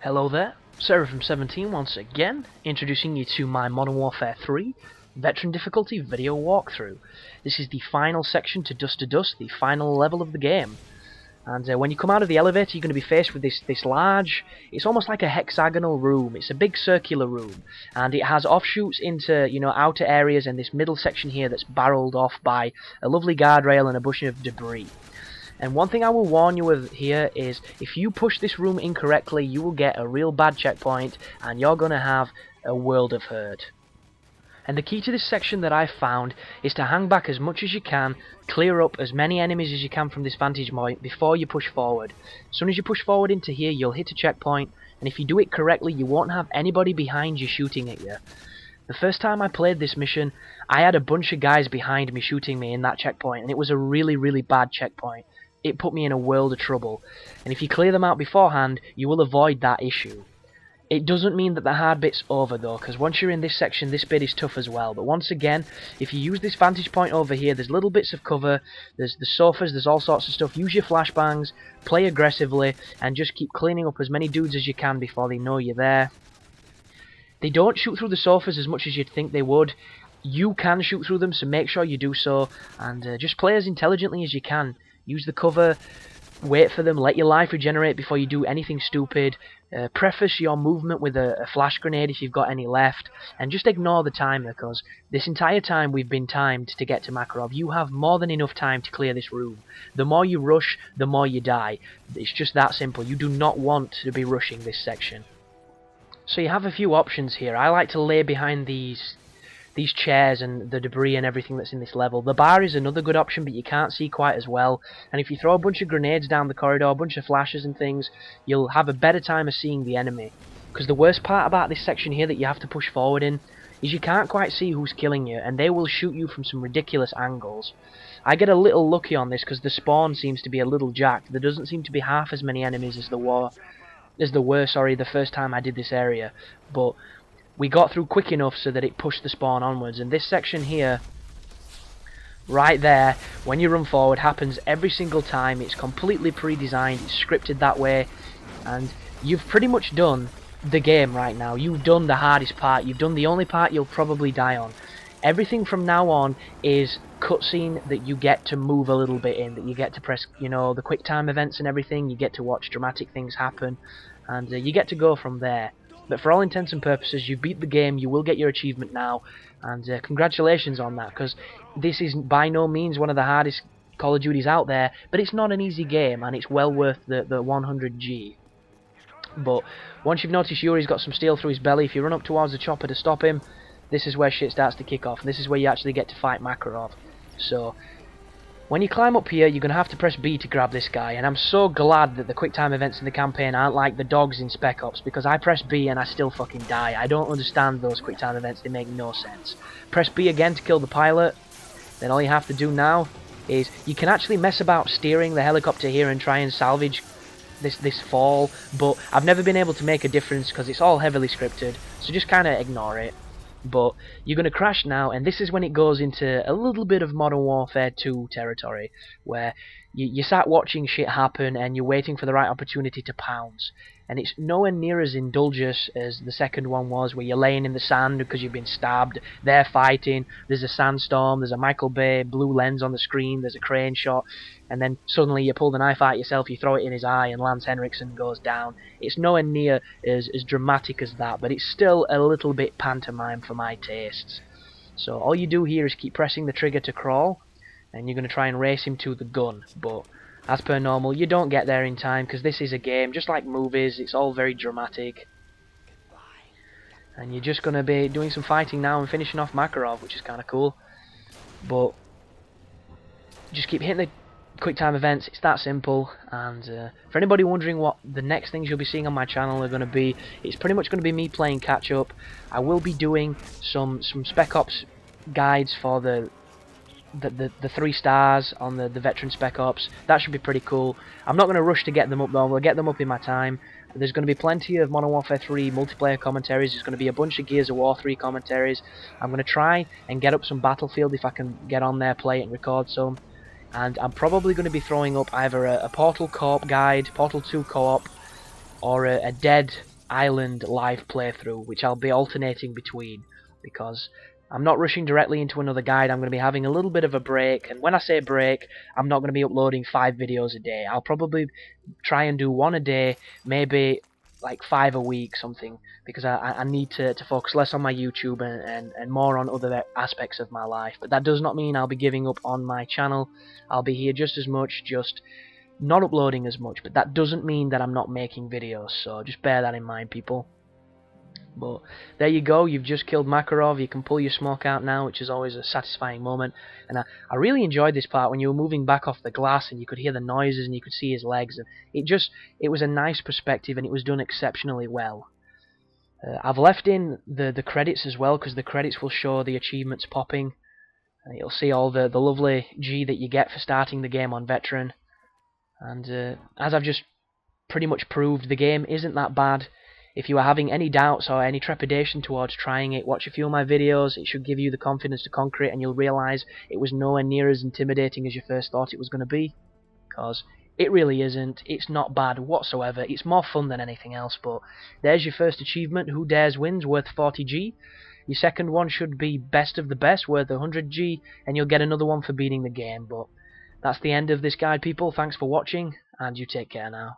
Hello there, Sarah from 17 once again, introducing you to my Modern Warfare 3 Veteran Difficulty video walkthrough. This is the final section to Dust, the final level of the game. And when you come out of the elevator, you're going to be faced with this large, it's almost like a hexagonal room. It's a big circular room, and it has offshoots into, outer areas, and this middle section here that's barreled off by a lovely guardrail and a bush of debris. And one thing I will warn you of here is, if you push this room incorrectly, you will get a real bad checkpoint, and you're going to have a world of hurt. And the key to this section that I've found is to hang back as much as you can, clear up as many enemies as you can from this vantage point before you push forward. As soon as you push forward into here, you'll hit a checkpoint, and if you do it correctly, you won't have anybody behind you shooting at you. The first time I played this mission, I had a bunch of guys behind me shooting me in that checkpoint, and it was a really bad checkpoint. It put me in a world of trouble, and if you clear them out beforehand, you will avoid that issue. It doesn't mean that the hard bit's over though, because once you're in this section, this bit is tough as well. But once again, if you use this vantage point over here, there's little bits of cover, there's the sofas, there's all sorts of stuff. Use your flashbangs, play aggressively, and just keep cleaning up as many dudes as you can before they know you're there. They don't shoot through the sofas as much as you'd think they would. You can shoot through them, so make sure you do so, and just play as intelligently as you can. Use the cover, wait for them, let your life regenerate before you do anything stupid. Preface your movement with a flash grenade if you've got any left, and just ignore the timer, because this entire time we've been timed to get to Makarov. You have more than enough time to clear this room. The more you rush, the more you die. It's just that simple. You do not want to be rushing this section. So you have a few options here. I like to lay behind these chairs and the debris and everything that's in this level. The bar is another good option, but you can't see quite as well. And if you throw a bunch of grenades down the corridor, a bunch of flashes and things, you'll have a better time of seeing the enemy. Because the worst part about this section here that you have to push forward in is you can't quite see who's killing you, and they will shoot you from some ridiculous angles. I get a little lucky on this because the spawn seems to be a little jacked. There doesn't seem to be half as many enemies as there were the first time I did this area. But we got through quick enough so that it pushed the spawn onwards, and this section here, right there, when you run forward, happens every single time. It's completely pre-designed, it's scripted that way, and you've pretty much done the game right now. You've done the hardest part, you've done the only part you'll probably die on. Everything from now on is cutscene that you get to move a little bit in, that you get to press, the quick time events and everything, you get to watch dramatic things happen, and you get to go from there. But for all intents and purposes, you beat the game, you will get your achievement now, and congratulations on that, because this is by no means one of the hardest Call of Duties out there, but it's not an easy game, and it's well worth the 100G. But once you've noticed Yuri's got some steel through his belly, if you run up towards the chopper to stop him, this is where shit starts to kick off, and this is where you actually get to fight Makarov. So when you climb up here, you're going to have to press B to grab this guy, and I'm so glad that the quick time events in the campaign aren't like the dogs in Spec Ops, because I press B and I still fucking die. I don't understand those quick time events, they make no sense. Press B again to kill the pilot, then all you have to do now is, you can actually mess about steering the helicopter here and try and salvage this fall, but I've never been able to make a difference because it's all heavily scripted, so just kind of ignore it. But you're going to crash now, and this is when it goes into a little bit of Modern Warfare 2 territory, where you start watching shit happen and you're waiting for the right opportunity to pounce. And it's nowhere near as indulgent as the second one was, where you're laying in the sand because you've been stabbed, they're fighting, there's a sandstorm, there's a Michael Bay blue lens on the screen, there's a crane shot, and then suddenly you pull the knife out yourself, you throw it in his eye, and Lance Henriksen goes down. It's nowhere near as dramatic as that, but it's still a little bit pantomime for my tastes. So all you do here is keep pressing the trigger to crawl, and you're going to try and race him to the gun, but as per normal, you don't get there in time, because this is a game, just like movies, it's all very dramatic. And you're just going to be doing some fighting now and finishing off Makarov, which is kind of cool. But just keep hitting the quick time events, it's that simple. And for anybody wondering what the next things you'll be seeing on my channel are going to be, it's pretty much going to be me playing catch up. I will be doing some Spec Ops guides for the 3 stars on the veteran Spec Ops. That should be pretty cool. I'm not going to rush to get them up though, we'll get them up in my time. There's going to be plenty of Modern Warfare 3 multiplayer commentaries, there's going to be a bunch of Gears of War 3 commentaries. I'm going to try and get up some Battlefield if I can get on there, play it and record some. and I'm probably going to be throwing up either a Portal co-op guide, Portal 2 co-op, or a Dead Island live playthrough, which I'll be alternating between, because I'm not rushing directly into another guide. I'm going to be having a little bit of a break, and when I say break, I'm not going to be uploading 5 videos a day. I'll probably try and do 1 a day, maybe like 5 a week, something, because I need to focus less on my YouTube and more on other aspects of my life. But that does not mean I'll be giving up on my channel. I'll be here just as much, just not uploading as much, but that doesn't mean that I'm not making videos, so just bear that in mind, people. But there you go, you've just killed Makarov. You can pull your smoke out now, which is always a satisfying moment. And I really enjoyed this part when you were moving back off the glass and you could hear the noises and you could see his legs. And it was a nice perspective, and it was done exceptionally well. I've left in the credits as well, because the credits will show the achievements popping. And you'll see all the lovely G that you get for starting the game on Veteran. And as I've just pretty much proved, the game isn't that bad. If you are having any doubts or any trepidation towards trying it, watch a few of my videos. It should give you the confidence to conquer it, and you'll realise it was nowhere near as intimidating as you first thought it was going to be. Because it really isn't. It's not bad whatsoever. It's more fun than anything else. But there's your first achievement, Who Dares Wins, worth 40G. Your second one should be Best of the Best, worth 100G, and you'll get another one for beating the game. But that's the end of this guide, people. Thanks for watching, and you take care now.